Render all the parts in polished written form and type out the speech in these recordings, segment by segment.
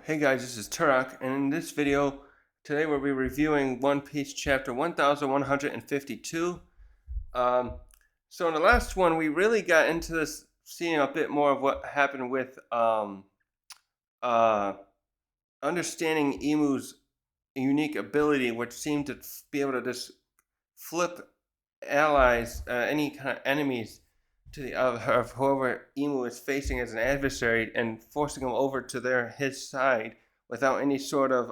Hey guys, this is Turok, and in this video, today we'll be reviewing One Piece chapter 1152. Um, so in the last one, we really got into this, seeing a bit more of what happened with uh, understanding Emu's unique ability, which seemed to be able to just flip allies, any kind of enemies, to the of whoever Emu is facing as an adversary, and forcing them over to his side without any sort of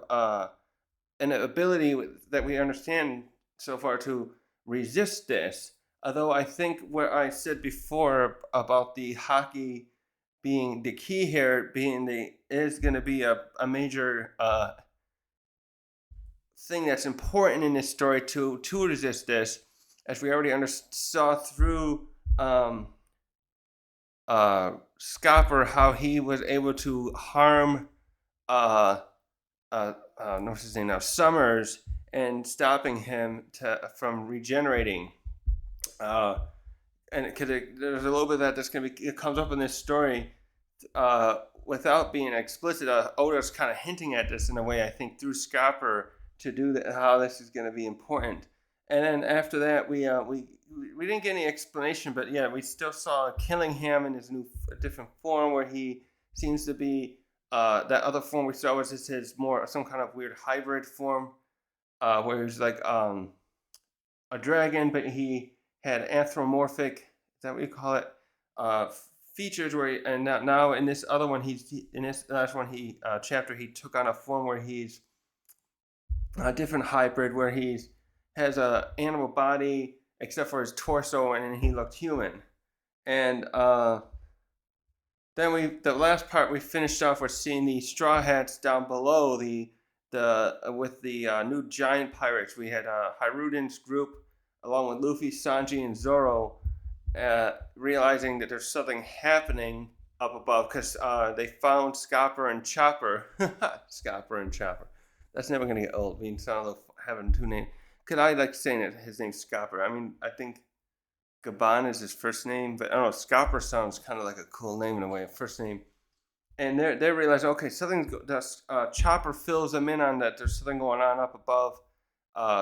an ability that we understand so far to resist this. Although I think what I said before about the Haki being the key here, being the is going to be a major thing that's important in this story to resist this, as we already saw through Scopper, how he was able to harm what's his name now, Summers, and stopping him from regenerating. Uh, and because there's a little bit of that that's gonna be, it comes up in this story without being explicit. Oda's kind of hinting at this in a way, I think, through Scopper to do that, how this is going to be important. And then after that, we didn't get any explanation, but yeah, we still saw Killingham in his new different form, where he seems to be that other form we saw was just his more some kind of weird hybrid form, where he's like a dragon, but he had anthropomorphic, is that what you call it? Uh, Features where and now in this other one, in this last one he chapter, he took on a form where he's a different hybrid, where he's has a animal body except for his torso, and he looked human. And then the last part we finished off with seeing the Straw Hats down below the with the new giant pirates. We had Hiruden's group along with Luffy, Sanji, and Zoro, realizing that there's something happening up above, because they found Scopper and Chopper. Scopper and Chopper. That's never gonna get old. Being sound of having two names. Cause I like saying it. His name's Scopper. I mean, I think Gaban is his first name, but I don't know. Scopper sounds kind of like a cool name in a way. First name, and they realize, okay, something's. Chopper fills them in on that. There's something going on up above.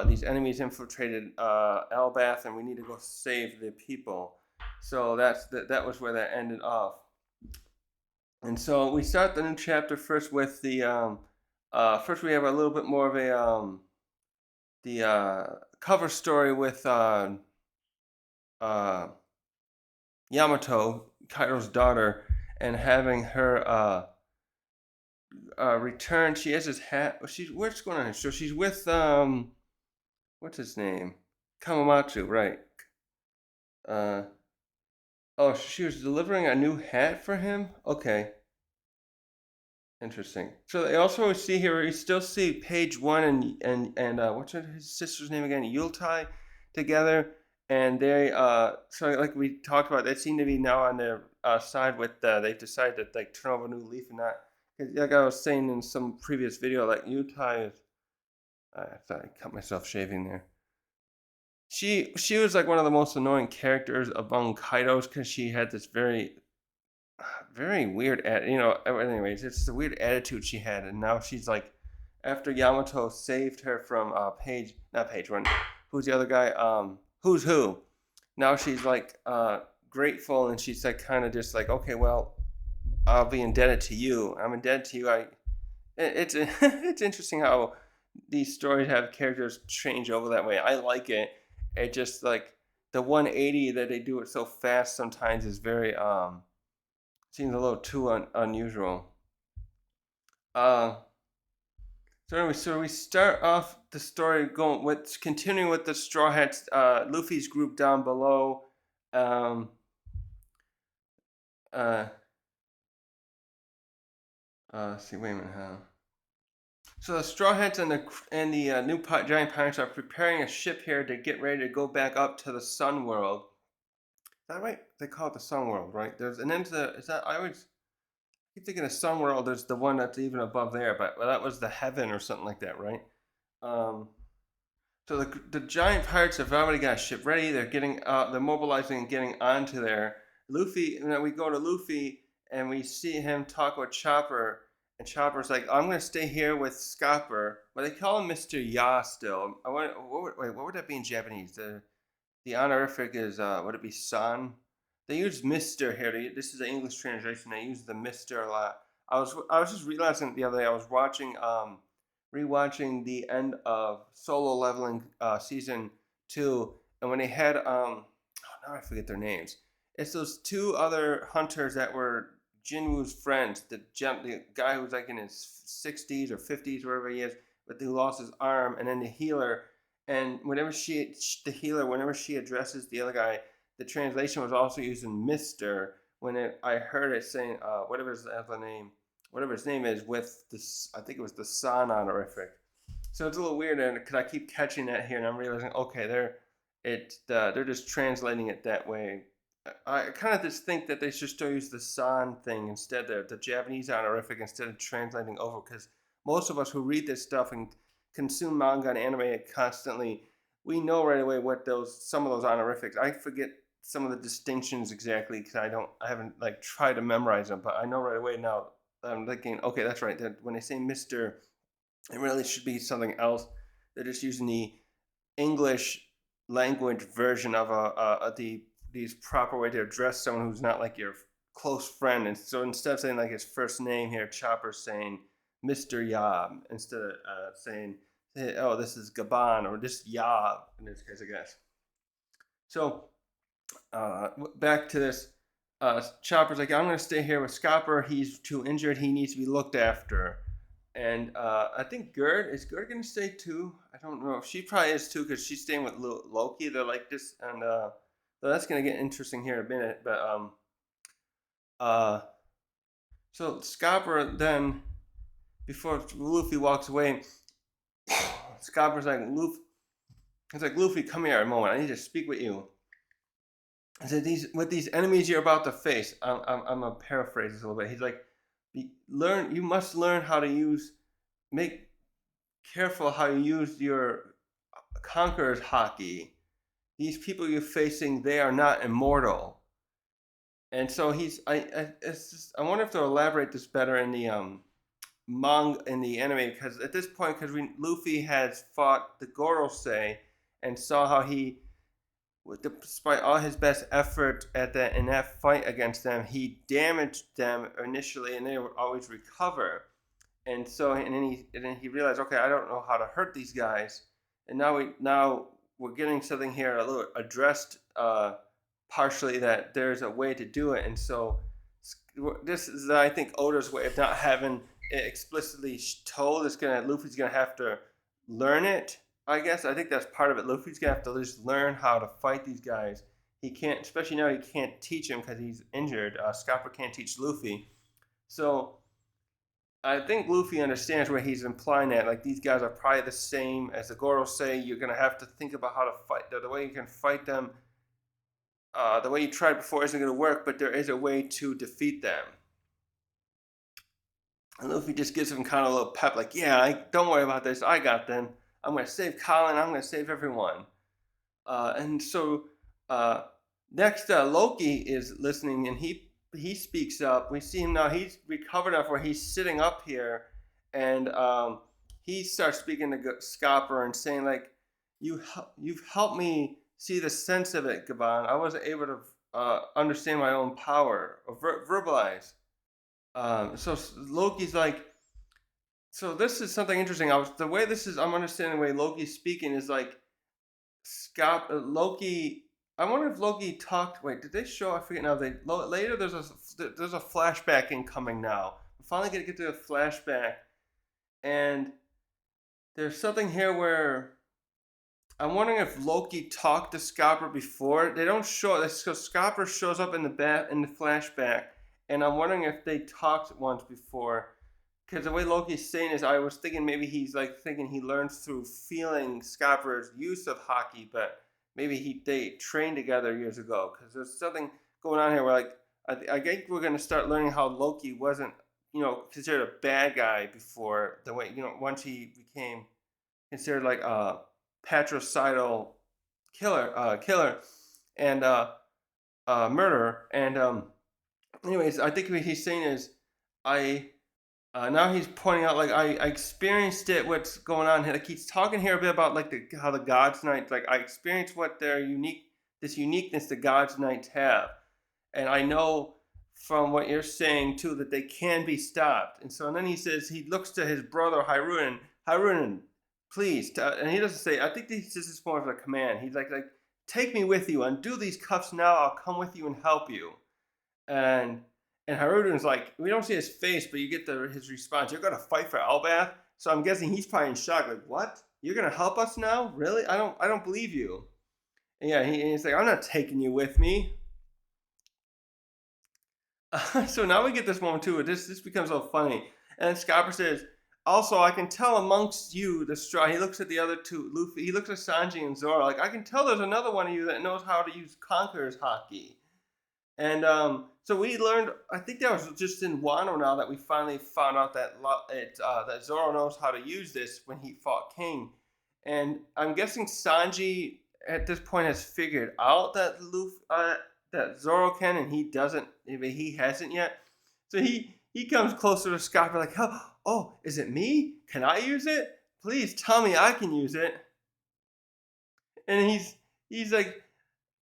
These enemies infiltrated Albath, and we need to go save the people. So that was where that ended off. And so we start the new chapter first with the first we have a little bit more of a the cover story with Yamato, Kairo's daughter, and having her return. She has his hat. What's going on? So she's with what's his name? Kamamatsu, right? Oh, she was delivering a new hat for him. Okay, interesting. So they also see here. We still see Page One and what's his sister's name again? Yuletide together, and they so like we talked about, they seem to be now on their side with they've decided to like turn over a new leaf and not, like I was saying in some previous video, like Yuletide is, I thought I cut myself shaving there. She was like one of the most annoying characters among Kaidos, because she had this very weird anyways, it's a weird attitude she had, and now she's like, after Yamato saved her from Page, not Page One, who's the other guy, Who's Who, now she's like grateful, and she's like kind of just like, okay, well, I'll be indebted to you, I'm indebted to you. It's it's interesting how these stories have characters change over that way. I like it. It just like the 180 that they do it so fast sometimes is very seems a little too unusual. Uh, so anyway, so we start off the story going with continuing with the Straw Hats, Luffy's group down below. Um, uh, see, wait a minute, huh? So the Straw Hats and the new giant pirates are preparing a ship here to get ready to go back up to the Sun World. Is that right? They call it the Sun World, right? There's an end to the. Is that I always keep thinking of Sun World. There's the one that's even above there, but well, that was the Heaven or something like that, right? Um, so the giant pirates have already got a ship ready. They're mobilizing and getting onto there. Luffy, and then we go to Luffy, and we see him talk with Chopper, and Chopper's like, I'm gonna stay here with Scopper, but they call him Mr. Ya still. What would that be in Japanese? The honorific is would it be San? They use Mister here. This is the English translation. They use the Mister a lot. I was just realizing the other day. I was watching rewatching the end of Solo Leveling season 2, and when they had now I forget their names. It's those two other hunters that were Jinwoo's friends. The guy who's like in his 60s or 50s, wherever he is, but who lost his arm, and then the healer. And the healer, whenever she addresses the other guy, the translation was also using Mister. I heard it saying whatever his name is, with this, I think it was the San honorific. So it's a little weird, and because I keep catching that here, and I'm realizing, okay, they're just translating it that way. I kind of just think that they should still use the San thing instead, the Japanese honorific, instead of translating over, because most of us who read this stuff and consume manga and anime constantly, we know right away what some of those honorifics. I forget some of the distinctions exactly because I haven't like tried to memorize them, but I know right away now. I'm thinking, okay, that's right. That when they say Mister, it really should be something else. They're just using the English language version of these proper way to address someone who's not like your close friend. And so instead of saying like his first name here, Chopper's saying Mr. Yab instead of saying, hey, oh, this is Gaban or this Yab in this case, I guess. So back to this. Chopper's like, I'm going to stay here with Scopper. He's too injured. He needs to be looked after. And I think is Gerd gonna stay too? I don't know. She probably is too because she's staying with Loki. They're like this, and so that's gonna get interesting here in a minute. But uh, so Scopper then, before Luffy walks away, Scopper's like It's like, Luffy, come here a moment. I need to speak with you. I said, these enemies you're about to face. I'm gonna paraphrase this a little bit. He's like, you must learn how to make careful how you use your conqueror's haki. These people you're facing, they are not immortal. And so I wonder if they'll elaborate this better in the manga, in the anime, because at this point, because Luffy has fought the Gorosei and saw how despite all his best effort in that fight against them, he damaged them initially, and they would always recover. And then he realized, okay, I don't know how to hurt these guys, and now we're getting something here a little addressed partially, that there's a way to do it. And so this is, I think, Oda's way of not having it explicitly told. Luffy's gonna have to learn it. I guess I think that's part of it. Luffy's gonna have to just learn how to fight these guys. He can't, especially now, he can't teach him because he's injured. Scopper can't teach Luffy, so I think Luffy understands where he's implying that, like, these guys are probably the same as the Gorosei. You're gonna have to think about how to fight. The way you can fight them, the way you tried before isn't gonna work, but there is a way to defeat them. And Luffy just gives him kind of a little pep, like, yeah, don't worry about this. I got them. I'm gonna save Colin. I'm gonna save everyone. And so next, Loki is listening, and he speaks up. We see him now. He's recovered enough where he's sitting up here, and he starts speaking to Scopper and saying, like, you've helped me see the sense of it, Gaban. I wasn't able to understand my own power or verbalize. So Loki's like, so this is something interesting. I'm understanding the way Loki's speaking is like, Loki. I wonder if Loki talked. Wait, did they show? I forget now. Later. There's a flashback incoming now. We're finally gonna get to a flashback, and there's something here where I'm wondering if Loki talked to Scopper before. They don't show it. So Scopper shows up in the flashback, and I'm wondering if they talked once before. Because the way Loki's saying is, I was thinking maybe he's like thinking he learns through feeling Scopper's use of Haki, but maybe they trained together years ago. Because there's something going on here where, like, I think we're gonna start learning how Loki wasn't, considered a bad guy before. The way, once he became considered like a patricidal killer, and murderer. And anyways, I think what he's saying is, I Now he's pointing out like I experienced it. What's going on here? Like he's talking here a bit about like how the Gods Knights like I experienced what their uniqueness the Gods Knights have, and I know from what you're saying too that they can be stopped. And so and then he says he looks to his brother Harun, please, and he doesn't say. I think this is more of a command. He's like take me with you, undo these cuffs now. I'll come with you and help you. And Harudin's like, we don't see his face, but you get his response. You're gonna fight for Elbath, so I'm guessing he's probably in shock. Like, what? You're gonna help us now? Really? I don't believe you. And yeah, he's like, I'm not taking you with me. So now we get this moment too. This becomes so funny. And Scopper says, also, I can tell amongst you the straw. He looks at the other two, Luffy. He looks at Sanji and Zoro. Like, I can tell there's another one of you that knows how to use Conqueror's Haki. And so we learned, I think that was just in Wano now that we finally found out that that Zoro knows how to use this when he fought King. And I'm guessing Sanji at this point has figured out that that Zoro can, and he doesn't. He hasn't yet. So he comes closer to Scott, like, oh, is it me? Can I use it? Please tell me I can use it. And he's like,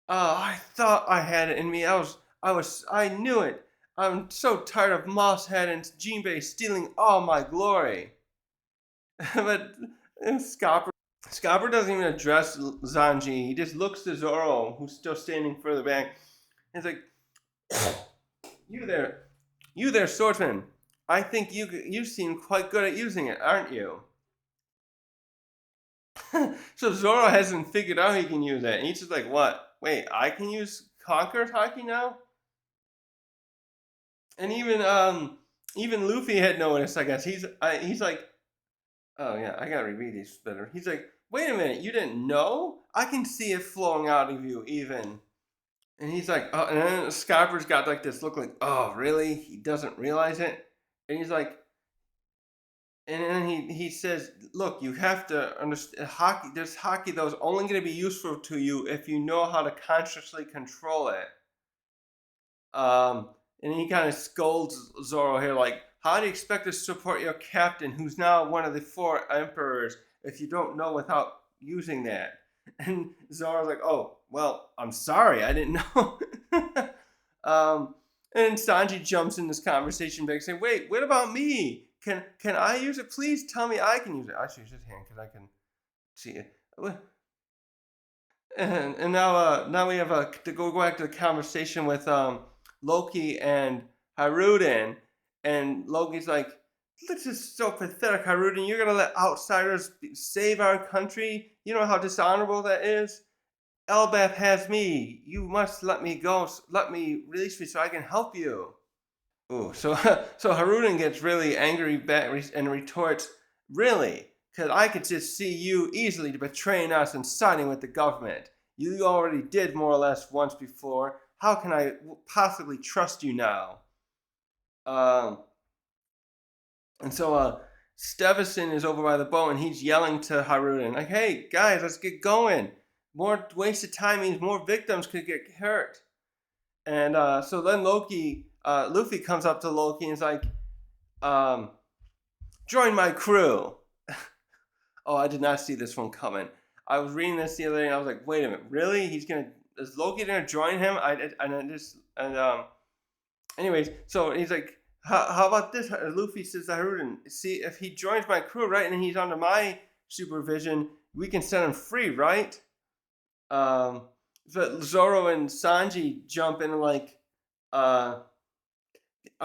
I thought I had it in me. I knew it. I'm so tired of Mosshead and Jinbei stealing all my glory. But Scopper doesn't even address Zanji. He just looks to Zoro, who's still standing further back. He's like, you there, swordsman. I think you seem quite good at using it, aren't you? So Zoro hasn't figured out he can use it. And he's just like, what? Wait, I can use Conqueror's Haki now? And even Luffy had noticed. I guess he's like, oh yeah, I gotta reread these better. He's like, wait a minute, you didn't know? I can see it flowing out of you even. And he's like, oh, and then Scopper's got like this look like, oh really? He doesn't realize it. And he's like, and then he says, look, you have to understand Haki. There's Haki that was only going to be useful to you if you know how to consciously control it. Um, and he kind of scolds Zoro here, like, how do you expect to support your captain, who's now one of the 4 emperors, if you don't know without using that? And Zoro's like, oh, well, I'm sorry, I didn't know. And Sanji jumps in this conversation back, saying, wait, what about me? Can I use it? Please tell me I can use it. I should use his hand because I can see it. And now we have to go back to the conversation with Loki and Haruden, and Loki's like, "This is so pathetic, Haruden. You're gonna let outsiders save our country? You know how dishonorable that is. Elbaf has me. You must let me go. Let me release me so I can help you." Ooh, so so Haruden gets really angry back and retorts, "Really? Because I could just see you easily betraying us and siding with the government. You already did more or less once before. How can I possibly trust you now?" Um, and so Stevison is over by the boat and he's yelling to Haruden, like, "Hey guys, let's get going. More wasted time means more victims could get hurt." And so then Luffy comes up to Loki and is like, join my crew. Oh, I did not see this one coming. I was reading this the other day and I was like, wait a minute, really? Is Loki gonna join him? Anyways, so he's like, how about this? Luffy says to Haruden, see, if he joins my crew, right, and he's under my supervision, we can set him free, right? So Zoro and Sanji jump in and like, are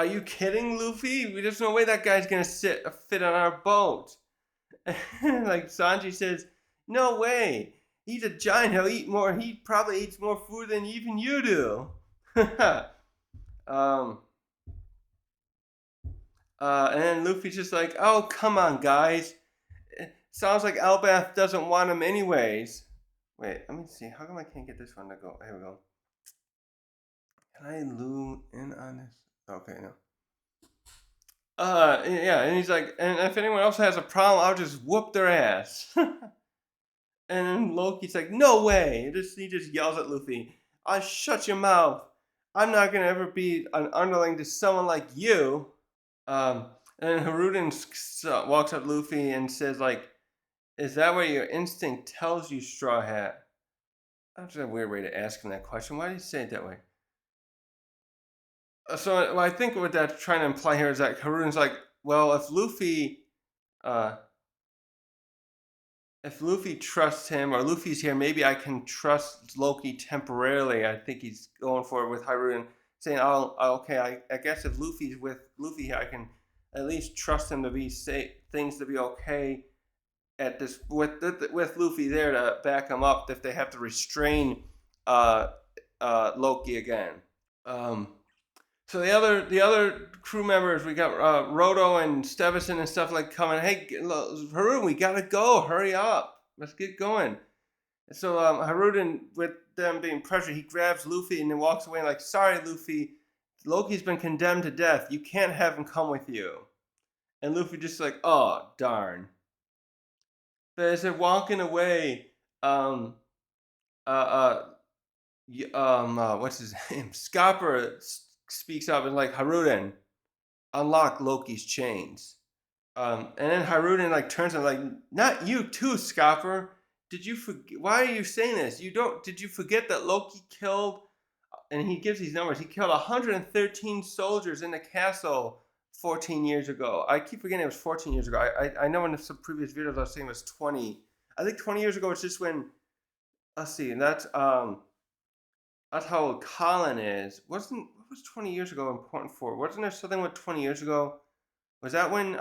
you kidding, Luffy? There's no way that guy's gonna fit on our boat. Like Sanji says, no way. He's a giant. He'll eat more. He probably eats more food than even you do. And then Luffy's just like, oh, come on, guys. It sounds like Elbaf doesn't want him anyways. Wait, let me see. How come I can't get this one to go? Here we go. Can I loom in on this? Okay, no. Yeah, and he's like, and if anyone else has a problem, I'll just whoop their ass. And then Loki's like, no way. He just yells at Luffy, I shut your mouth. I'm not gonna ever be an underling to someone like you. And And Haruden walks up Luffy and says, like, "Is that what your instinct tells you, Straw Hat?" That's a weird way to ask him that question. Why do you say it that way? So I think what that's trying to imply here is that Haruden's like, well, uh, if Luffy trusts him or Luffy's here, maybe I can trust Loki temporarily. I think he's going for it with Haruden, saying, okay, I guess if Luffy's with Luffy here, I can at least trust him to be things to be okay at this with Luffy there to back him up if they have to restrain uh, Loki again. Um, So the other crew members, we got Roto and Stevison and stuff like coming. Hey, Haruden, we gotta go. Hurry up. Let's get going. And so Haruden, with them being pressured, he grabs Luffy and then walks away like, sorry, Luffy, Loki's been condemned to death. You can't have him come with you. And Luffy just like, oh darn. But as they're walking away, um, uh, what's his name? Scopper speaks up and like, Haruden, unlock Loki's chains. And then Haruden like turns and like, not you too, Scopper. Did you forget? Why are you saying this? You don't? Did you forget that Loki killed? And he gives these numbers. He killed 113 soldiers in the castle 14 years ago. I keep forgetting it was 14 years ago. I know in some previous videos I was saying it was 20. I think 20 years ago it's just when. Let's see. That's how old Colin is. What was 20 years ago important for? Wasn't there something with 20 years ago? Was that when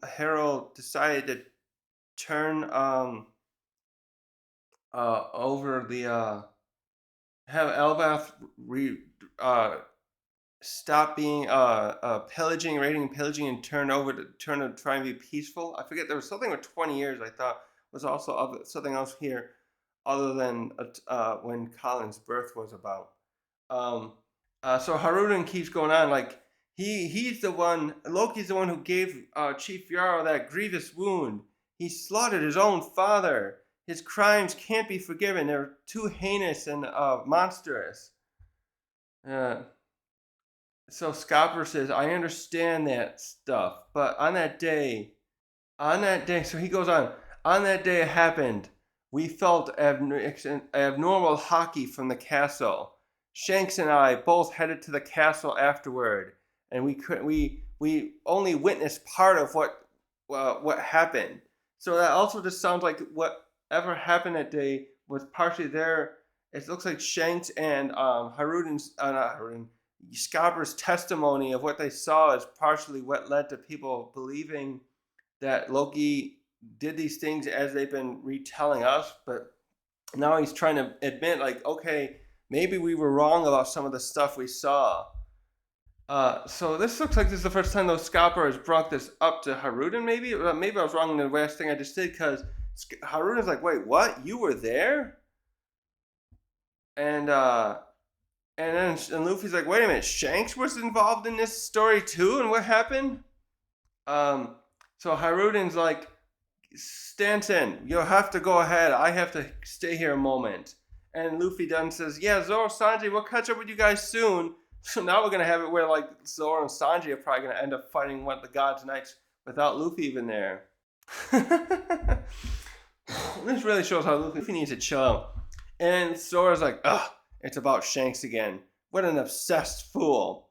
Harold decided to turn over the have Elbath stop being pillaging, raiding and pillaging and turn to try and be peaceful? I forget, there was something with 20 years I thought was also something else here other than when Colin's birth was about. Um, so Haruden keeps going on like he's the one. Loki's the one who gave Chief Yarrow that grievous wound. He slaughtered his own father. His crimes can't be forgiven. They're too heinous and monstrous. Uh, so Scopper says, "I understand that stuff, but on that day, so he goes on that day it happened. We felt abnormal Haki from the castle. Shanks and I both headed to the castle afterward, and we only witnessed part of what happened. So that also just sounds like whatever happened that day was partially there. It looks like Shanks and Haruden's not Haruden, Scopper's testimony of what they saw is partially what led to people believing that Loki did these things as they've been retelling us, but now he's trying to admit, like, okay, maybe we were wrong about some of the stuff we saw. So this looks like this is the first time though Scopper has brought this up to Haruden. Maybe I was wrong in the last thing I just did because Haruden's like, wait, what? You were there? And then Luffy's like, wait a minute, Shanks was involved in this story too, and what happened? Um, so Haruden's like, Stanton, you'll have to go ahead. I have to stay here a moment. And Luffy then says, yeah, Zoro, Sanji, we'll catch up with you guys soon. So now we're going to have it where, like, Zoro and Sanji are probably going to end up fighting one of the Gods Knights without Luffy even there. This really shows how Luffy needs to chill out. And Zoro's like, ugh, it's about Shanks again. What an obsessed fool.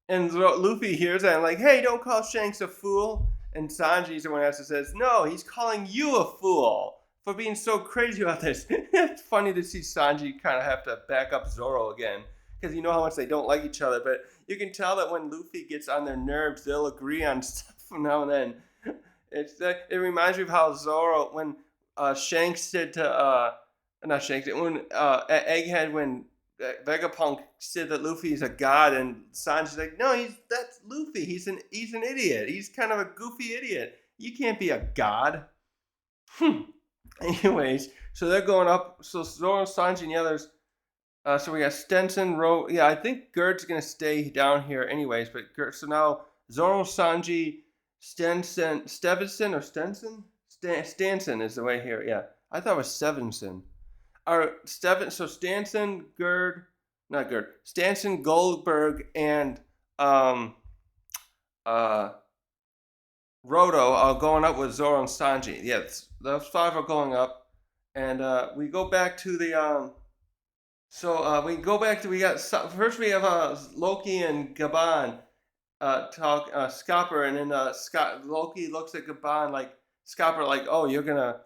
And Luffy hears that and like, hey, don't call Shanks a fool. And Sanji's the one that says, no, he's calling you a fool for being so crazy about this. It's funny to see Sanji kind of have to back up Zoro again. Because you know how much they don't like each other. But you can tell that when Luffy gets on their nerves, they'll agree on stuff from now and then. It reminds me of how Zoro, when Shanks said to, not Shanks, when at Egghead, when Vegapunk said that Luffy is a god, and Sanji's like, no, that's Luffy. He's an idiot. He's kind of a goofy idiot. You can't be a god. Anyways, so they're going up. So Zoro, Sanji, and the others. So we got Stenson, yeah, I think Gerd's gonna stay down here anyways. But so now Zoro, Sanji, Stevenson or Stenson? Stanson is the way here. Yeah, I thought it was Stevenson. So Stanson, Goldberg, and uh, Roto are going up with Zoro and Sanji. Yes, those five are going up, and we go back to the we go back to we got first we have Loki and Gaban talk Scopper, and then Loki looks at Gaban like Scopper like, oh, you're gonna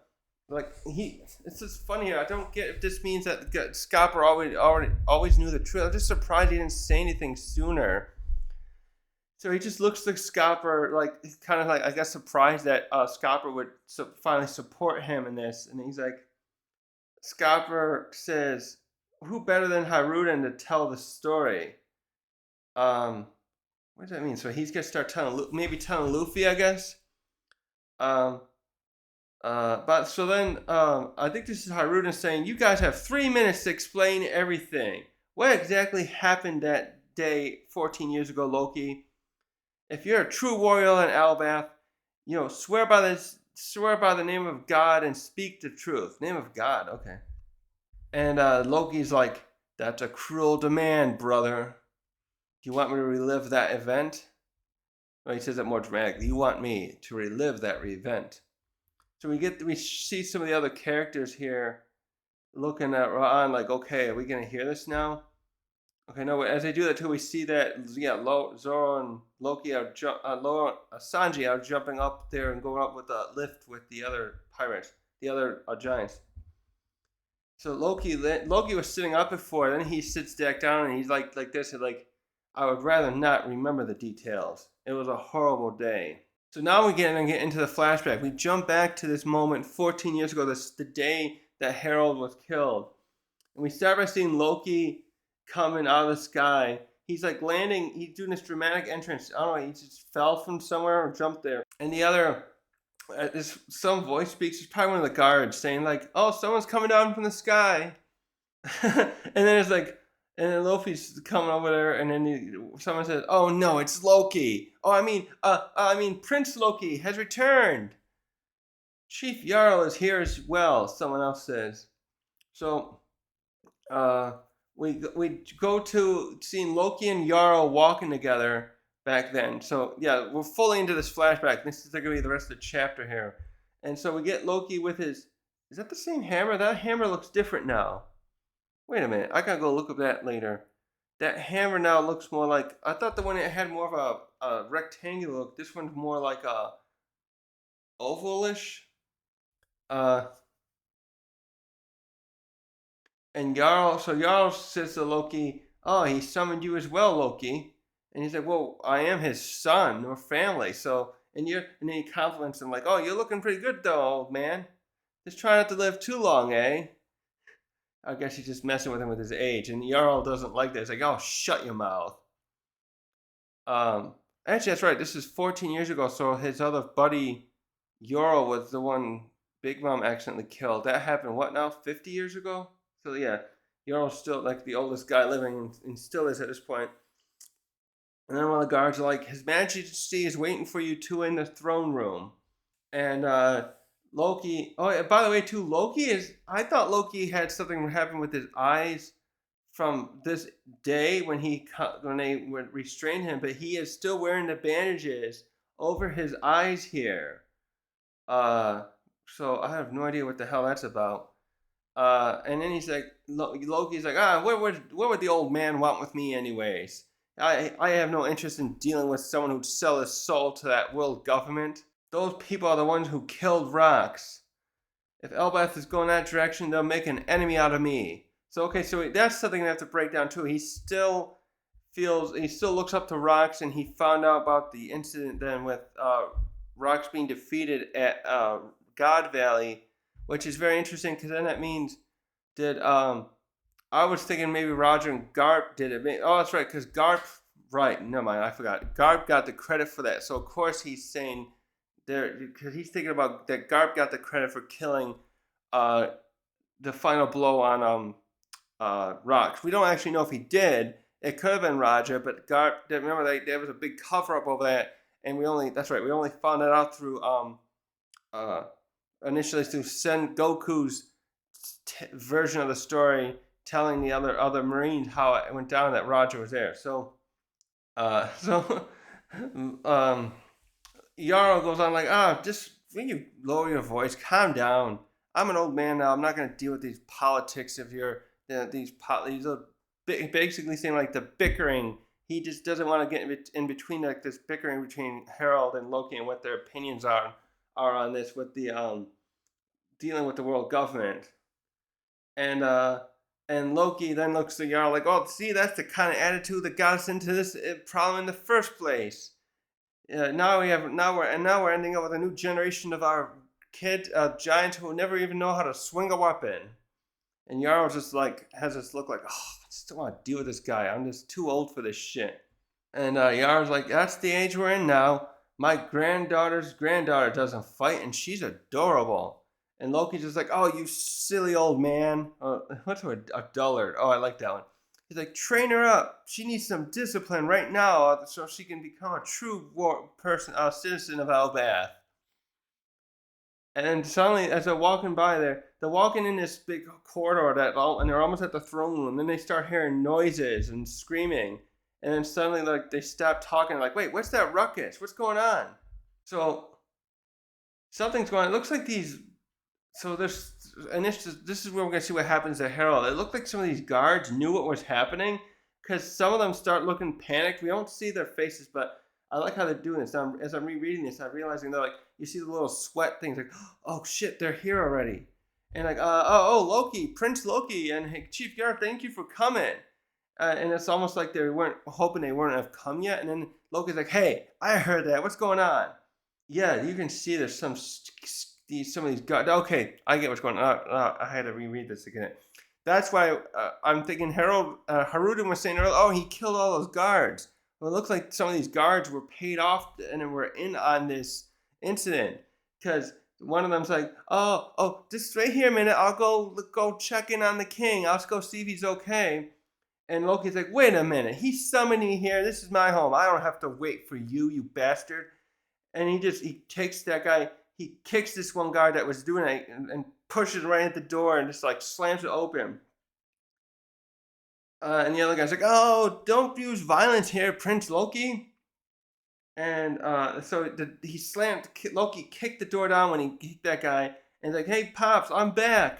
like he. It's just funny here. I don't get if this means that Scopper always knew the truth. I'm just surprised he didn't say anything sooner. So he just looks like Scopper, like he's kind of like I guess surprised that Scopper would finally support him in this, and he's like, Scopper says, "Who better than Haruden to tell the story?" Um, what does that mean? So he's gonna start telling Luffy, I guess. Um, but so then I think this is Haruden saying, "You guys have 3 minutes to explain everything. What exactly happened that day 14 years ago, Loki? If you're a true warrior in Albath, swear by the name of God and speak the truth." Name of God, okay. And Loki's like, "That's a cruel demand, brother. Do you want me to relive that event?" Well, he says it more dramatically. You want me to relive that event. So we see some of the other characters here looking at Ron like, okay, are we gonna hear this now? Okay, no. As they do that too, we see that Zoro and Loki Sanji are jumping up there and going up with a lift with the other pirates, the other giants. So Loki was sitting up before, then he sits back down and he's like this, like, I would rather not remember the details. It was a horrible day. So now we get into the flashback. We jump back to this moment 14 years ago, the day that Harold was killed. And we start by seeing Loki coming out of the sky. He's like landing, he's doing this dramatic entrance. I don't know, he just fell from somewhere or jumped there. And the other, some voice speaks, it's probably one of the guards saying like, oh, someone's coming down from the sky. And then it's like, and then Luffy's coming over there, and then someone says, "Oh no, it's Loki. Oh, I mean, Prince Loki has returned. Chief Jarl is here as well." Someone else says. So, we go to seeing Loki and Jarl walking together back then. So yeah, we're fully into this flashback. This is going to be the rest of the chapter here, and so we get Loki with his. Is that the same hammer? That hammer looks different now. Wait a minute, I gotta go look up that later. That hammer now looks more like, I thought the one that had more of a rectangular look. This one's more like a ovalish. Uh, and Jarl says to Loki, "Oh, he summoned you as well, Loki." And he's like, "Well, I am his son or family, so." And then he compliments him like, "Oh, you're looking pretty good though, old man. Just try not to live too long, eh?" I guess he's just messing with him with his age, and Jarl doesn't like that. He's like, "Oh, shut your mouth." Um, Actually, that's right. This is 14 years ago, so his other buddy, Jarl, was the one Big Mom accidentally killed. That happened, what now, 50 years ago? So yeah, Jarl's still like the oldest guy living, and still is at this point. And then one of the guards are like, "His Majesty is waiting for you two in the throne room." And Loki. Oh, by the way, too, Loki is. I thought Loki had something happen with his eyes from this day when they restrained him, but he is still wearing the bandages over his eyes here. Uh, so I have no idea what the hell that's about. And then he's like, Loki's like, what would the old man want with me, anyways? I have no interest in dealing with someone who'd sell his soul to that world government. Those people are the ones who killed Rox. If Elbeth is going that direction, they'll make an enemy out of me. So okay, so that's something we have to break down too. He still looks up to Rox, and he found out about the incident then with Rox being defeated at God Valley, which is very interesting because then that means did I was thinking maybe Roger and Garp did it. Oh, that's right, because Garp. Right, never mind, I forgot. Garp got the credit for that. So of course he's saying there because he's thinking about that Garp got the credit for killing the final blow on Rox. We don't actually know if he did. It could have been Roger, but Garp. Remember, there was a big cover up over that, and we only found that out through initially through Sen Goku's version of the story, telling the other Marines how it went down that Roger was there. So um, Jarl goes on like, just when you lower your voice, calm down. I'm an old man now. I'm not going to deal with these politics of your these basically saying like the bickering. He just doesn't want to get in between like this bickering between Harold and Loki and what their opinions are on this with the dealing with the world government. And Loki then looks at Jarl like, oh, see, that's the kind of attitude that got us into this problem in the first place. Now we're ending up with a new generation of our giants who never even know how to swing a weapon. And Jarl just like has this look like, oh, I just don't want to deal with this guy. I'm just too old for this shit. And Yar's like, that's the age we're in now. My granddaughter's granddaughter doesn't fight, and she's adorable. And Loki's just like, oh, you silly old man. What's a dullard? Oh, I like that one. He's like, train her up. She needs some discipline right now so she can become a true citizen of Albath. And then suddenly, as they're walking by there, they're walking in this big corridor and they're almost at the throne room. Then they start hearing noises and screaming, and then suddenly, like they stop talking. Like, wait, what's that ruckus? What's going on? So something's going on. It looks like these. So this is where we're gonna see what happens to Harold. It looked like some of these guards knew what was happening because some of them start looking panicked. We don't see their faces, but I like how they're doing this. Now, as I'm rereading this, I'm realizing they're like, you see the little sweat things, like, oh shit, they're here already, and like, Loki, Prince Loki, and hey, Chief Yard, thank you for coming. And it's almost like they weren't hoping they weren't have come yet. And then Loki's like, hey, I heard that. What's going on? Yeah, you can see there's some of these guards. Okay, I get what's going on. I had to reread this again. That's why I'm thinking Haruden was saying earlier, oh, he killed all those guards. Well, it looks like some of these guards were paid off and were in on this incident because one of them's like, just wait here a minute. I'll go check in on the king. I'll just go see if he's okay. And Loki's like, wait a minute. He summoned me here. This is my home. I don't have to wait for you, you bastard. And he takes that guy. He kicks this one guy that was doing it and pushes right at the door and just like slams it open. And the other guy's like, oh, don't use violence here, Prince Loki. And Loki kicked the door down when he kicked that guy. And he's like, hey, Pops, I'm back.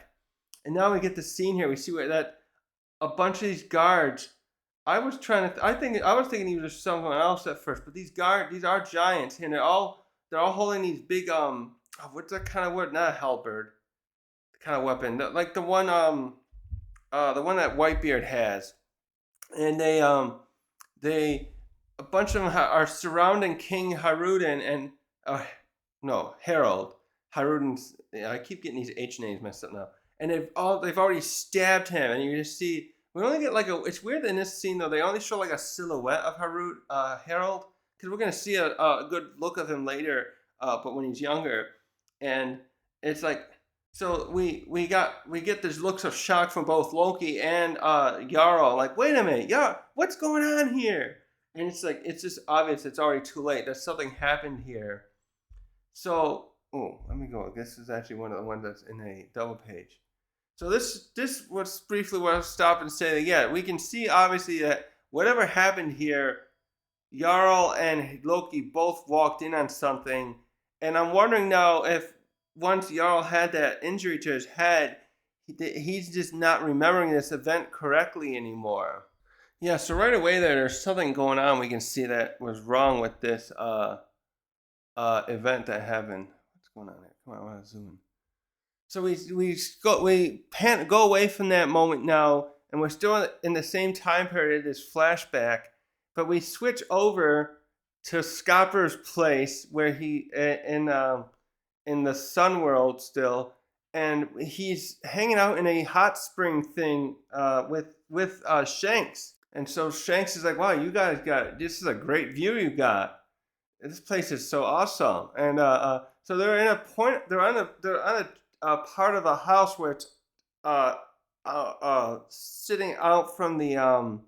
And now we get the scene here. We see where that a bunch of these guards. I was thinking he was someone else at first, but these are giants, and they're all holding these big what's that kind of word? Not a halberd, kind of weapon, like the one the one that Whitebeard has, and they a bunch of them are surrounding King Haruden and no Harold. Haruden's, I keep getting these H names messed up now, and they've already stabbed him, and you just see. We only get it's weird in this scene though, they only show like a silhouette of Harold, because we're going to see a good look of him later, but when he's younger. And it's like, so we get these looks of shock from both Loki and Jarl, like, wait a minute, Jarl, what's going on here? And it's like, it's just obvious it's already too late, that something happened here. So, let me go. This is actually one of the ones that's in a double page. So this was briefly where I'll stop and say that, yeah, we can see obviously that whatever happened here, Jarl and Loki both walked in on something, and I'm wondering now if once Jarl had that injury to his head, he's just not remembering this event correctly anymore. Yeah, so right away there's something going on. We can see that was wrong with this event that happened. What's going on here? Come on, I want to zoom in. So we go away from that moment now, and we're still in the same time period as flashback, but we switch over to Scopper's place where he in the Sun World still, and he's hanging out in a hot spring thing with Shanks, and so Shanks is like, "Wow, you guys this is a great view you got. This place is so awesome." And so they're in a point. They're on a part of a house where it's sitting out from the on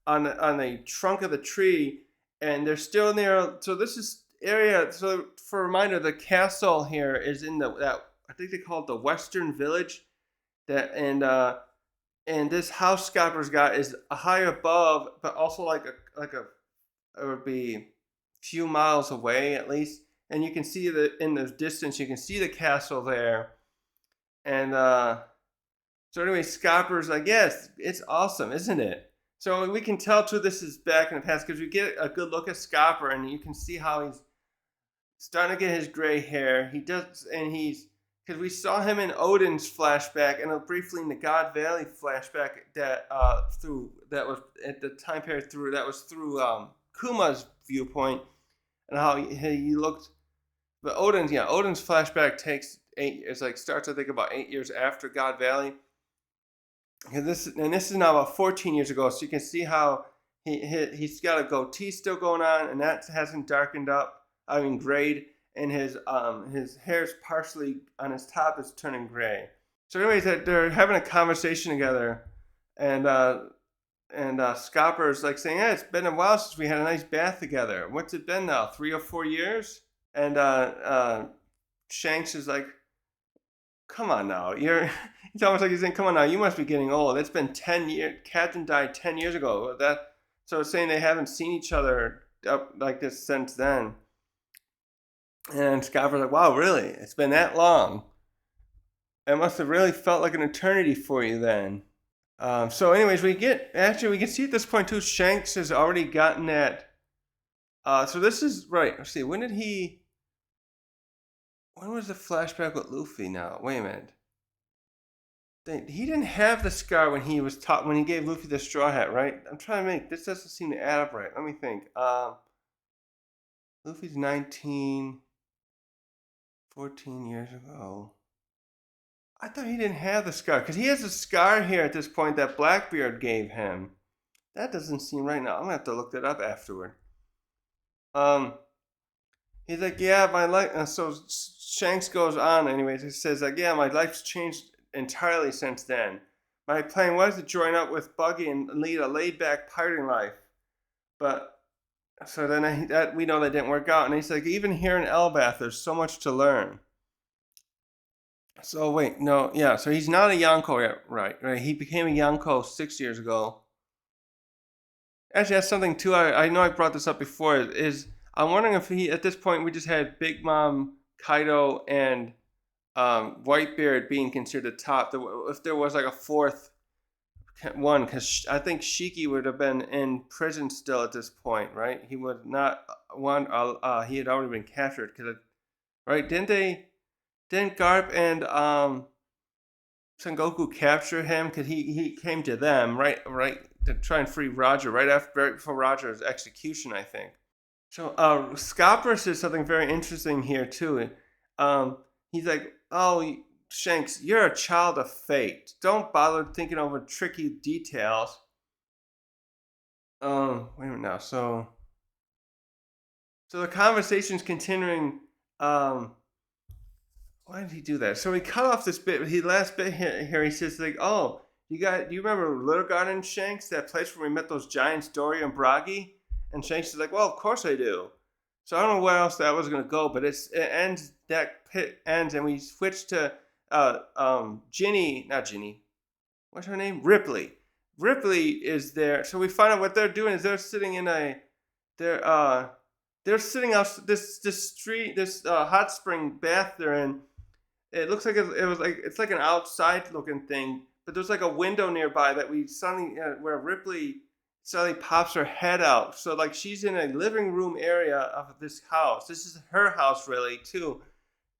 the trunk of the tree, and they're still near. So this is area. So for a reminder, the castle here is in that I think they call it the Western Village. That and this house Scopper's got is high above, but also like a it would be few miles away at least, and you can see in the distance. You can see the castle there, and so anyway, Scopper's like, yes, it's awesome, isn't it? So we can tell too this is back in the past because we get a good look at Scopper, and you can see how he's starting to get his gray hair. He does, and he's because we saw him in Odin's flashback and briefly in the God Valley flashback that through that was at the time period through that was through Kuma's viewpoint and how he looked. But Odin's flashback takes 8. It's like starts I think about 8 years after God Valley. And this is now about 14 years ago, so you can see how he's got a goatee still going on, and that hasn't darkened up. I mean, grayed, and his hair's partially on his top is turning gray. So, anyways, they're having a conversation together, and Scopper's like saying, "Yeah, it's been a while since we had a nice bath together. What's it been now? 3 or 4 years?" And Shanks is like, "Come on now, you're." It's almost like he's saying, "Come on now, you must be getting old. It's been 10 years. Captain died 10 years ago. So it's saying they haven't seen each other up like this since then." And Scopper's like, "Wow, really? It's been that long? It must have really felt like an eternity for you then." So, anyways, we can see at this point too. Shanks has already gotten that. So this is right. Let's see. When was the flashback with Luffy? Now, wait a minute. He didn't have the scar when he was taught when he gave Luffy the straw hat, right? I'm trying to make this doesn't seem to add up right. Let me think. Luffy's 19, 14 years ago. I thought he didn't have the scar because he has a scar here at this point that Blackbeard gave him. That doesn't seem right now. I'm gonna have to look that up afterward. He's like, yeah, my life. So Shanks goes on, anyways. He says like, yeah, my life's changed entirely since then. My plan was to join up with Buggy and lead a laid-back pirating life, but so then we know that didn't work out. And he's like, even here in Elbath, there's so much to learn. So wait, no, yeah. So he's not a Yonko yet, right? He became a Yonko 6 years ago. Actually, that's something too. I know I brought this up before. Is I'm wondering if he at this point we just had Big Mom, Kaido, and Whitebeard being considered top. If there was like a fourth one, because I think Shiki would have been in prison still at this point, right? He would not one. He had already been captured, right? Didn't Garp and Sengoku capture him? Because he came to them, right, to try and free Roger right before Roger's execution, I think. So Scopper says something very interesting here too. He's like, "Oh, Shanks, you're a child of fate. Don't bother thinking over tricky details." Wait a minute now. So the conversation's continuing. Why did he do that? So he cut off this bit. Last bit here he says like, "Oh, do you remember Little Garden, Shanks? That place where we met those giants, Dory and Bragi?" And Shanks is like, "Well, of course I do." So I don't know where else that was gonna go, but it ends. That pit ends, and we switch to Ginny, not Ginny. What's her name? Ripley. Ripley is there. So we find out what they're doing is they're sitting in they're sitting out this street, this hot spring bath they're in. It looks like it's like an outside looking thing, but there's like a window nearby that we suddenly where Ripley suddenly pops her head out. So like she's in a living room area of this house. This is her house really too.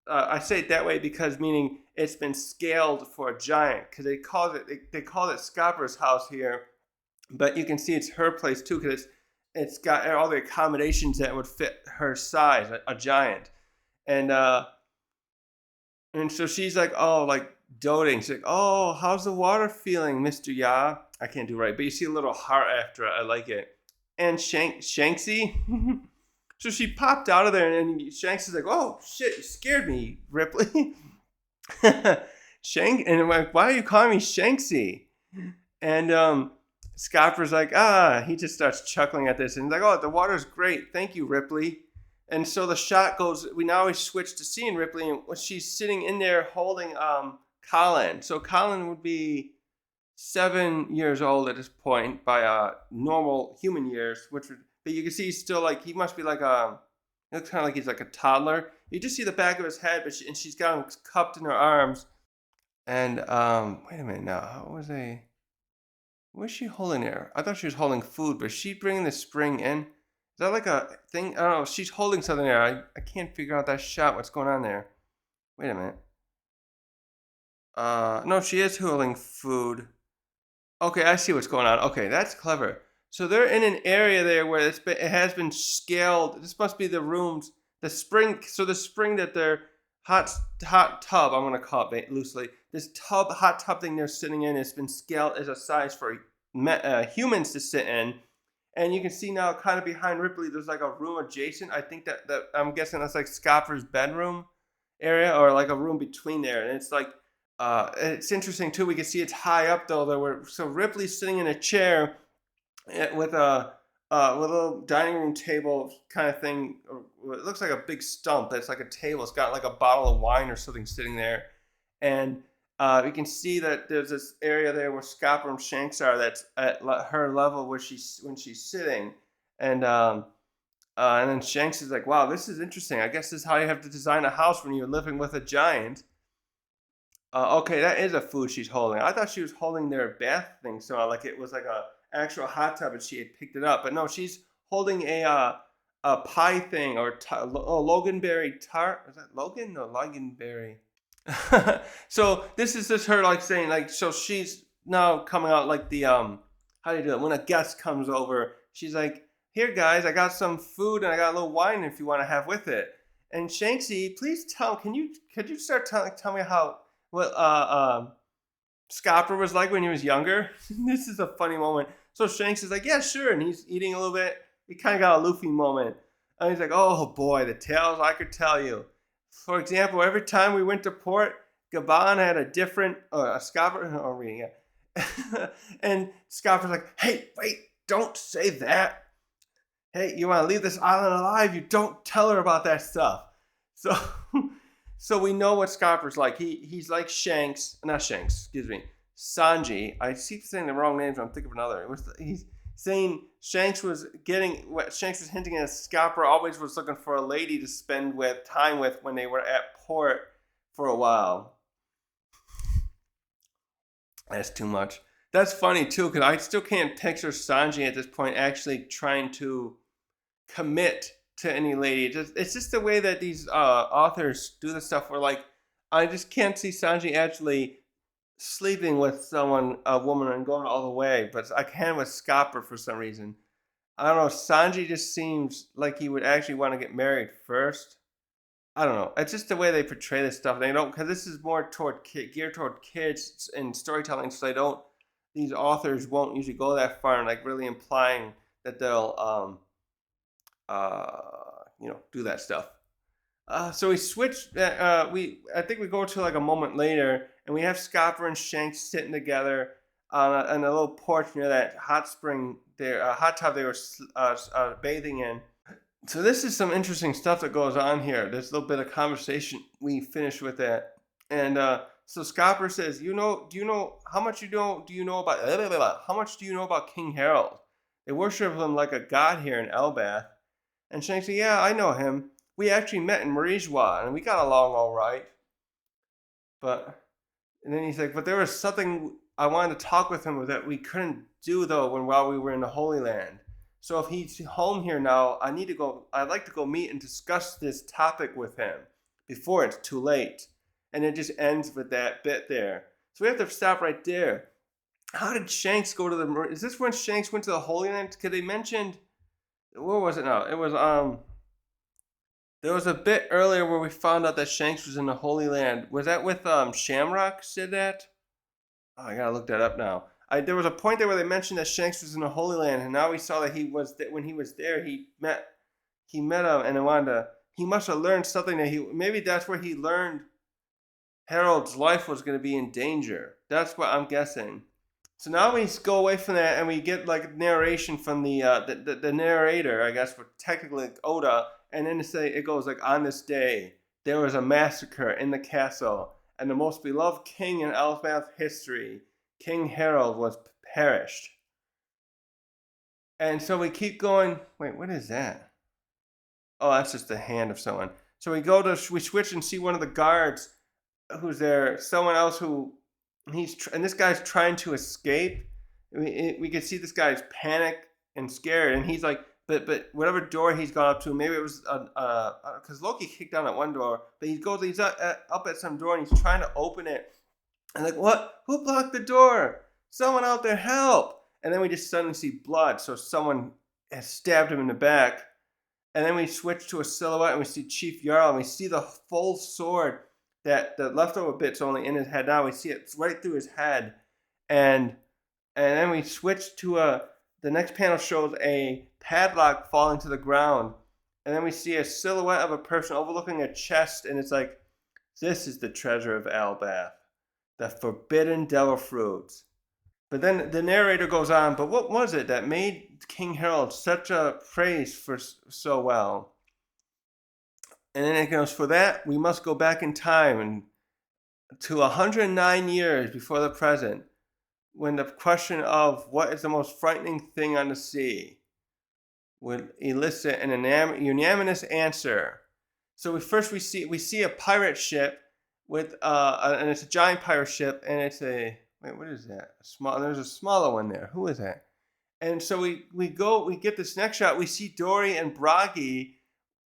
I say it that way because meaning it's been scaled for a giant because they call it Scopper's house here, but you can see it's her place too because it's got all the accommodations that would fit her size, a giant, and so she's like, oh, like doting. She's like, oh, how's the water feeling, Mr. Ya? I can't do right, but you see a little heart after it. I like it. And Shanksy. So she popped out of there, and Shanks is like, oh, shit, you scared me, Ripley. And I'm like, why are you calling me Shanksy? And Scopper's like, he just starts chuckling at this. And he's like, oh, the water's great. Thank you, Ripley. And so the shot goes, we now switch to seeing Ripley, and she's sitting in there holding Colin. So Colin would be 7 years old at this point by normal human years, which would but you can see he's still like he must be like a. It looks kind of like he's like a toddler. You just see the back of his head, and she's got him cupped in her arms. And wait a minute now. How was a? What's she holding there? I thought she was holding food, but is she bringing the spring in? Is that like a thing? I don't know. She's holding something there. I can't figure out that shot. What's going on there? Wait a minute. No, she is holding food. Okay, I see what's going on. Okay, that's clever. So they're in an area there where it has been scaled. This must be the rooms, the spring. So the spring that their hot hot tub, I'm gonna call it loosely. This hot tub thing they're sitting in has been scaled as a size for humans to sit in. And you can see now, kind of behind Ripley, there's like a room adjacent. I think that I'm guessing that's like Scopper's bedroom area, or like a room between there. And it's like it's interesting too. We can see it's high up though. So Ripley's sitting in a chair with with a little dining room table kind of thing. It looks like a big stump. It's like a table. It's got like a bottle of wine or something sitting there, and you can see that there's this area there where Scopper and Shanks are. That's at her level where when she's sitting, and and then Shanks is like, "Wow, this is interesting. I guess this is how you have to design a house when you're living with a giant." Okay, that is a food she's holding. I thought she was holding their bath thing, so like it was like a actual hot tub, and she had picked it up. But no, she's holding a pie thing or loganberry tart. Is that Logan? No, loganberry. So this is just her like saying like so she's now coming out like the how do you do it when a guest comes over? She's like, here guys, I got some food and I got a little wine if you want to have with it. And Shanksy, please could you start tell me how what Scopper was like when he was younger? This is a funny moment. So Shanks is like, yeah, sure, and he's eating a little bit. He kind of got a Luffy moment, and he's like, oh boy, the tales I could tell you. For example, every time we went to port, Gabon had a different Scopper. Oh, reading it, and Scopper's like, hey, wait, don't say that. Hey, you want to leave this island alive? You don't tell her about that stuff. So, so we know what Scopper's like. He's like Shanks, not Shanks, excuse me, Sanji. I keep saying the wrong names. I'm thinking of another. He's saying Shanks was getting what Shanks was hinting at. Scopper always was looking for a lady to spend with time with when they were at port for a while. That's too much. That's funny too, because I still can't picture Sanji at this point actually trying to commit to any lady. It's just the way that these authors do the stuff where like I just can't see Sanji actually sleeping with a woman, and going all the way, but I can with Scopper for some reason. I don't know. Sanji just seems like he would actually want to get married first. I don't know. It's just the way they portray this stuff. They don't because this is more geared toward kids and storytelling, so they don't. These authors won't usually go that far and like really implying that they'll do that stuff. So we switch. I think we go to like a moment later, and we have Scopper and Shanks sitting together on a little porch near that hot spring there, hot tub they were bathing in. So this is some interesting stuff that goes on here. There's a little bit of conversation. We finish with that, and so Scopper says, do you know how much do you know about how much do you know about King Harold? They worship him like a god here in Elbath. And Shanks said, yeah, I know him. We actually met in Marijois, and we got along all right. But, and then he's like, but there was something I wanted to talk with him that we couldn't do, though, while we were in the Holy Land. So if he's home here now, I'd like to go meet and discuss this topic with him before it's too late. And it just ends with that bit there. So we have to stop right there. How did Shanks go to is this when Shanks went to the Holy Land? Because they mentioned, where was it now? It was, there was a bit earlier where we found out that Shanks was in the Holy Land. Was that with Shamrock said that? Oh, I gotta look that up now. There was a point there where they mentioned that Shanks was in the Holy Land, and now we saw that when he was there, he met him, and he must have learned something maybe that's where he learned Harold's life was going to be in danger. That's what I'm guessing. So now we go away from that, and we get like narration from the narrator, I guess, but technically Oda, and then it goes like, on this day there was a massacre in the castle, and the most beloved king in Elfbath history, King Harold, was perished. And so we keep going. Wait, what is that? Oh, that's just the hand of someone. So we switch and see one of the guards who's there. Someone else who and this guy's trying to escape. We can see this guy's panic and scared, and he's like, but whatever door he's gone up to, maybe it was because Loki kicked down at one door, but he's up at some door and he's trying to open it, and like, what? Who blocked the door? Someone out there, help! And then we just suddenly see blood, so someone has stabbed him in the back. And then we switch to a silhouette and we see Chief Jarl and we see the full sword that the leftover bit's only in his head now. We see it right through his head. And then we switch to the next panel shows a padlock falling to the ground. And then we see a silhouette of a person overlooking a chest, and it's like, this is the treasure of Albath, the forbidden devil fruits. But then the narrator goes on, but what was it that made King Harold such a praise for so well? And then it goes, for that, we must go back in time and to 109 years before the present, when the question of what is the most frightening thing on the sea would elicit an unanimous answer. So we see a pirate ship with and it's a giant pirate ship, and it's a wait, what is that? There's a smaller one there. Who is that? And so we get this next shot. We see Dory and Bragi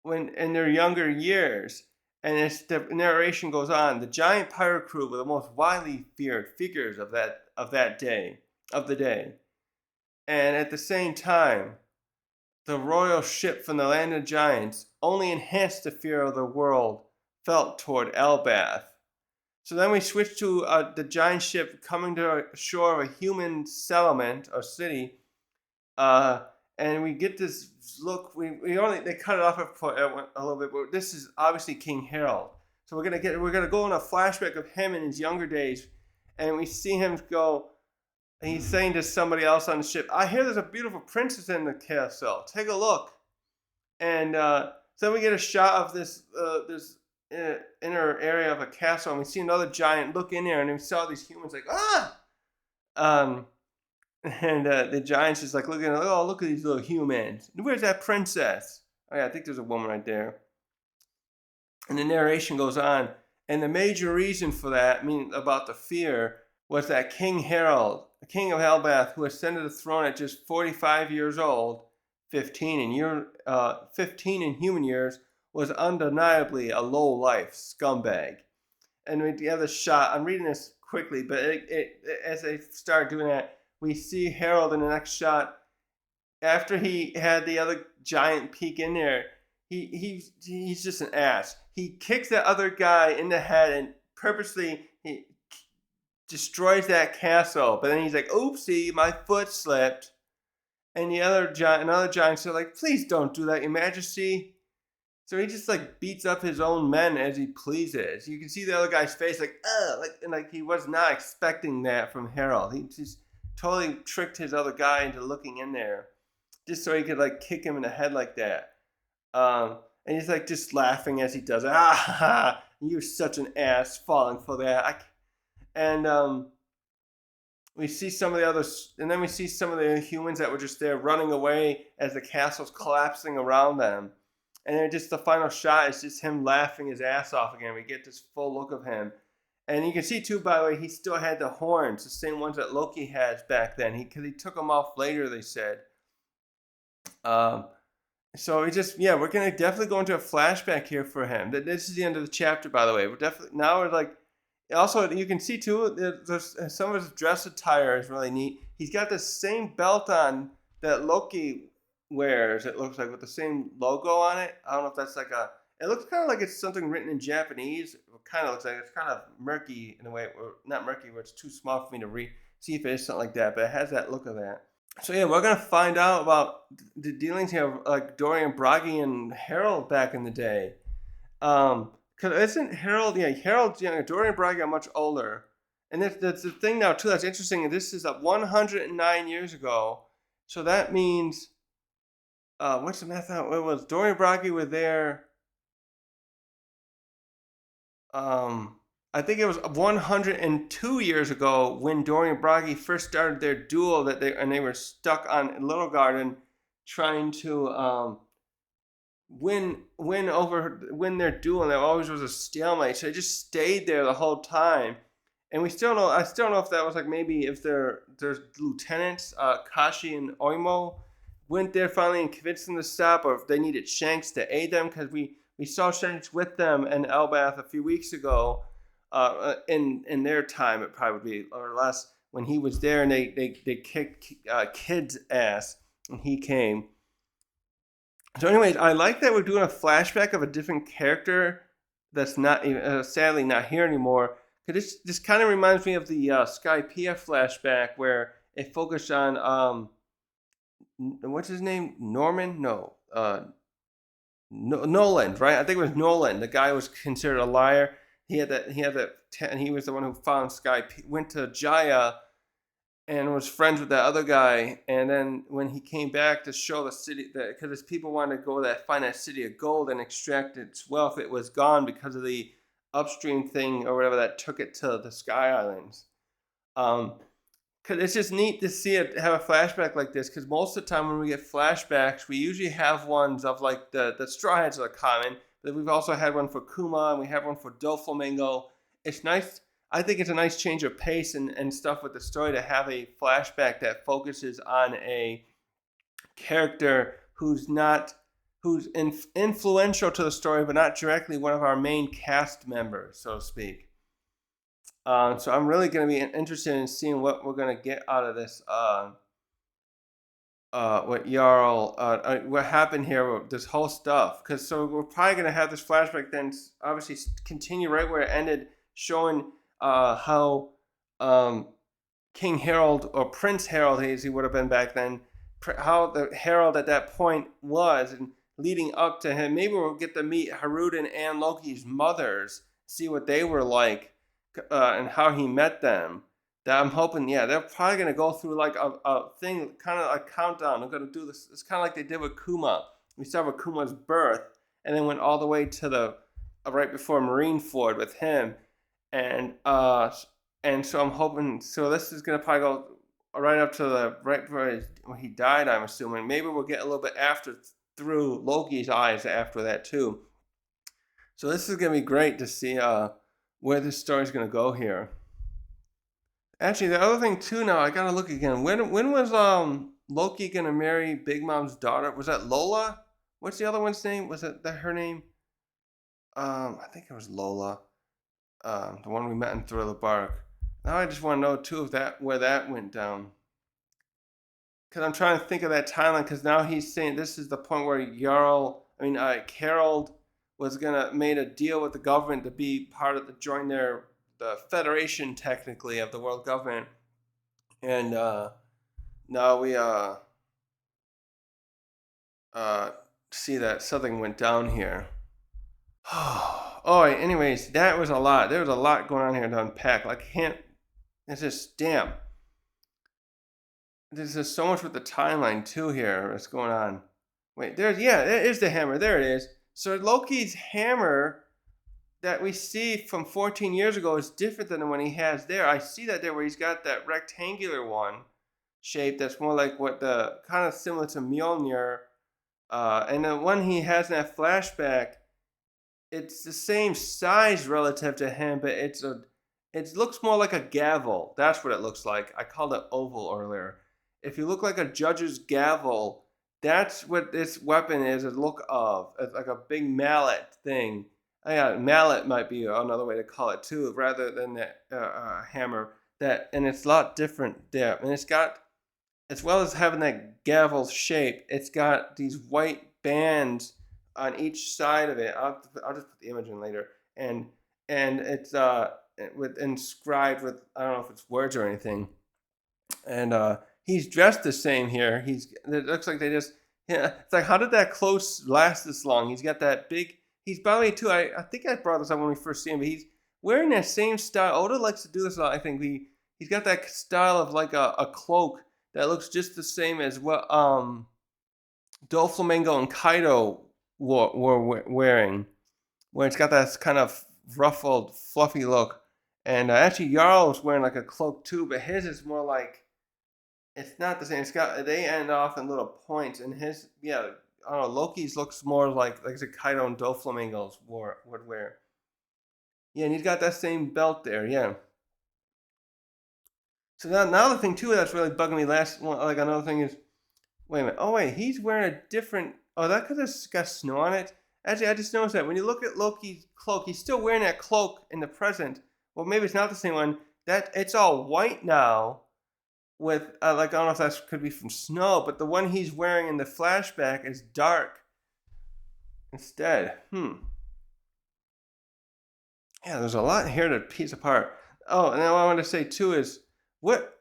when in their younger years, and the narration goes on. The giant pirate crew were the most widely feared figures of that day of the day, and at the same time, the royal ship from the land of giants only enhanced the fear of the world felt toward Elbath. So then we switch to the giant ship coming to the shore of a human settlement or city, and we get this look. They cut it off a little bit, but this is obviously King Harold. So we're gonna go in a flashback of him in his younger days, and we see him go. And he's saying to somebody else on the ship, "I hear there's a beautiful princess in the castle. Take a look." And so we get a shot of this inner area of a castle, and we see another giant look in there, and we saw these humans like um, and the giant's just like looking, oh, look at these little humans. Where's that princess? Oh yeah, I think there's a woman right there. And the narration goes on, and the major reason for that, I mean about the fear, was that King Harold, the king of Helbath, who ascended the throne at just 45 years old, 15 in human years, was undeniably a low-life scumbag. And we have the shot. I'm reading this quickly, but as they start doing that, we see Harold in the next shot. After he had the other giant peek in there, he's just an ass. He kicks that other guy in the head and purposely he destroys that castle. But then he's like, "Oopsie, my foot slipped." And another giant said, like, "Please don't do that, Your Majesty." So he just like beats up his own men as he pleases. You can see the other guy's face, like, like he was not expecting that from Harold. He just totally tricked his other guy into looking in there, just so he could like kick him in the head like that. And he's like just laughing as he does it. You're such an ass falling for that. And we see some of the others, and then we see some of the humans that were just there running away as the castle's collapsing around them. And then just the final shot is just him laughing his ass off again. We get this full look of him. And you can see too, by the way, he still had the horns, the same ones that Loki has back then. Because he took them off later, they said. So we're gonna definitely go into a flashback here for him. This is the end of the chapter, by the way. We're like. Also, you can see too, there's some of his dress attire is really neat. He's got the same belt on that Loki wears. It looks like with the same logo on it. I don't know if that's like it looks kind of like it's something written in Japanese. It kind of looks like it's kind of murky in a way, or not murky, where it's too small for me to see if it is something like that. But it has that look of that. So yeah, we're gonna find out about the dealings here of like Dorian Bragi and Harold back in the day. Because isn't Harold? Yeah, Harold's younger. Dorian Bragi are much older, and that's the thing now too. That's interesting. This is 109 years ago, so that means what's the math out? It was Dorian Bragi were there. I think it was 102 years ago when Dorian and Bragi first started their duel they were stuck on Little Garden trying to win their duel, and there always was a stalemate. So they just stayed there the whole time, and we still know. I still don't know if that was like maybe if their lieutenants Kashi and Oimo went there finally and convinced them to stop, or if they needed Shanks to aid them because we saw Shanks with them in Elbath a few weeks ago. In their time, it probably would be or less when he was there, and they kicked Kid's ass when he came. So, anyways, I like that we're doing a flashback of a different character that's not sadly not here anymore. Because this kind of reminds me of the Skypiea flashback where it focused on what's his name, Norman? No, Nolan, right? I think it was Nolan. The guy was considered a liar. He had that, and he was the one who found Sky. Went to Jaya and was friends with that other guy. And then when he came back to show the city, that because his people wanted to go that find that city of gold and extract its wealth, it was gone because of the upstream thing or whatever that took it to the Sky Islands. Because it's just neat to see it have a flashback like this. Because most of the time when we get flashbacks, we usually have ones of like the Straw Hats are common, but we've also had one for Kuma and we have one for Doflamingo. It's nice. I think it's a nice change of pace and stuff with the story to have a flashback that focuses on a character who's influential to the story, but not directly one of our main cast members, so to speak. So I'm really going to be interested in seeing what we're going to get out of this. What Jarl, what happened here, this whole stuff. Because so we're probably going to have this flashback, then obviously continue right where it ended, showing how King Harold or Prince Harold, as he would have been back then, how the Harold at that point was, and leading up to him. Maybe we'll get to meet Haruden and Loki's mothers, see what they were like, and how he met them. That I'm hoping, yeah, they're probably gonna go through like a thing, kind of a countdown. They're gonna do this. It's kind of like they did with Kuma. We started with Kuma's birth, and then went all the way to the right before Marineford with him, and so I'm hoping. So this is gonna probably go right up to the right before when he died. I'm assuming maybe we'll get a little bit after through Loki's eyes after that too. So this is gonna be great to see where this story's gonna go here. Actually, the other thing too. Now I gotta look again. When was Loki gonna marry Big Mom's daughter? Was that Lola? What's the other one's name? Was that her name? I think it was Lola. The one we met in Thriller Bark. Now I just want to know too if that where that went down. Because I'm trying to think of that timeline. Because now he's saying this is the point where Carol was gonna made a deal with the government to be part of join the federation technically of the world government, and now we see that something went down here. Oh, anyways, that was a lot. There was a lot going on here to unpack. Like, it's just damn. There's just so much with the timeline too here. What's going on? Wait, there is the hammer. There it is. So Loki's hammer that we see from 14 years ago is different than the one he has there. I see that there where he's got that rectangular one shape that's more like what the kind of similar to Mjolnir. And the one he has in that flashback, it's the same size relative to him, but it looks more like a gavel. That's what it looks like. I called it oval earlier. If you look like a judge's gavel, that's what this weapon is a look of. It's like a big mallet thing. Yeah, mallet might be another way to call it too, rather than that hammer. And it's a lot different there. And it's got, as well as having that gavel shape, it's got these white bands on each side of it. I'll just put the image in later. And it's with inscribed with, I don't know if it's words or anything. And he's dressed the same here. It looks like they just, yeah. It's like, how did that close last this long? He's got that big. He's, by the way, too. I think I brought this up when we first see him. But he's wearing that same style. Oda likes to do this a lot. I think he's got that style of like a cloak that looks just the same as what Doflamingo and Kaido were wearing, where it's got that kind of ruffled, fluffy look. And actually, Jarl is wearing like a cloak too, but his is more like it's not the same. It's got they end off in little points, and his yeah, I don't know. Loki's looks more like the Kaido and Doflamingo's would wear. Yeah, and he's got that same belt there. Yeah. So now the thing too that's really bugging me. Like another thing is, wait a minute. Oh wait, he's wearing a different. Oh, that because it's got snow on it. Actually, I just noticed that when you look at Loki's cloak, he's still wearing that cloak in the present. Well, maybe it's not the same one. That it's all white now with like I don't know if that could be from snow, but the one he's wearing in the flashback is dark instead. Yeah, there's a lot here to piece apart. Oh, and now what I want to say too is what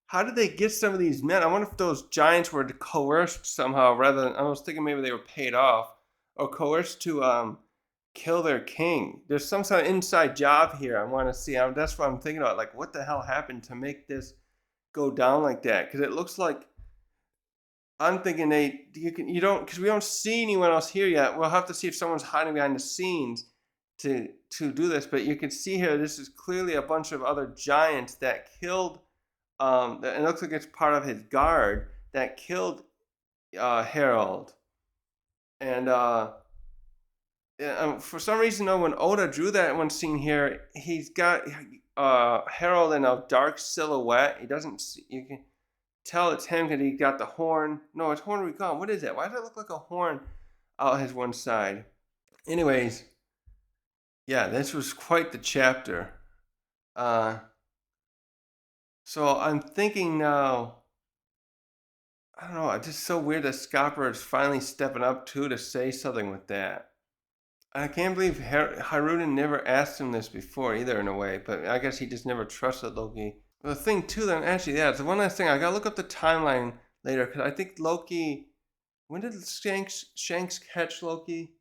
how did they get some of these men? I wonder if those giants were coerced somehow rather than I was thinking maybe they were paid off or coerced to kill their king. There's some sort of inside job here I want to see. That's what I'm thinking about. Like what the hell happened to make this go down like that? Because it looks like I'm thinking you don't because we don't see anyone else here yet. We'll have to see if someone's hiding behind the scenes to do this. But you can see here this is clearly a bunch of other giants that killed. And it looks like it's part of his guard that killed Harold. And for some reason, though, when Oda drew that one scene here, he's got Harold in a dark silhouette. He doesn't. You can tell it's him because he got the horn. No, it's horn recon. What is that? Why does it look like a horn out his one side? Anyways, yeah, this was quite the chapter. Uh, so I'm thinking now. I don't know. It's just so weird that Scopper is finally stepping up too to say something with that. I can't believe Harunen never asked him this before either, in a way. But I guess he just never trusted Loki. The thing too, then actually, yeah, it's the one last thing. I gotta look up the timeline later because I think Loki. When did Shanks catch Loki?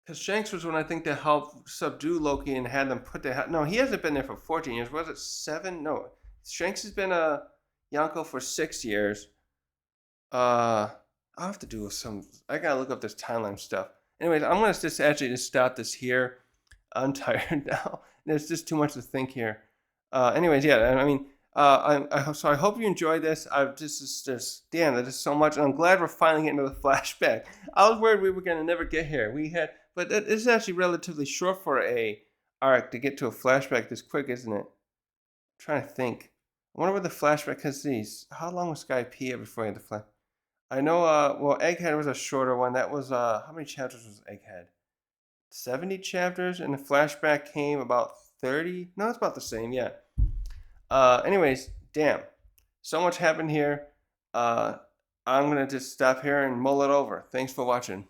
Because Shanks was when I think they helped subdue Loki and had them put their. No, he hasn't been there for 14 years. Was it 7? No, Shanks has been a Yonko for 6 years. I'll have to do some. I gotta look up this timeline stuff. Anyways, I'm gonna just stop this here. I'm tired now. There's just too much to think here. Anyways, yeah. I mean, so I hope you enjoyed this. I've just damn, there's so much, and I'm glad we're finally getting to the flashback. I was worried we were gonna never get here. But this is actually relatively short for a arc to get to a flashback this quick, isn't it? I'm trying to think. I wonder where the flashback. Cause these. How long was Sky P here before he had the flash? I know. Well, Egghead was a shorter one. That was how many chapters was Egghead? 70 chapters, and the flashback came about 30. No, it's about the same. Yeah. Anyways, damn, so much happened here. I'm gonna just stop here and mull it over. Thanks for watching.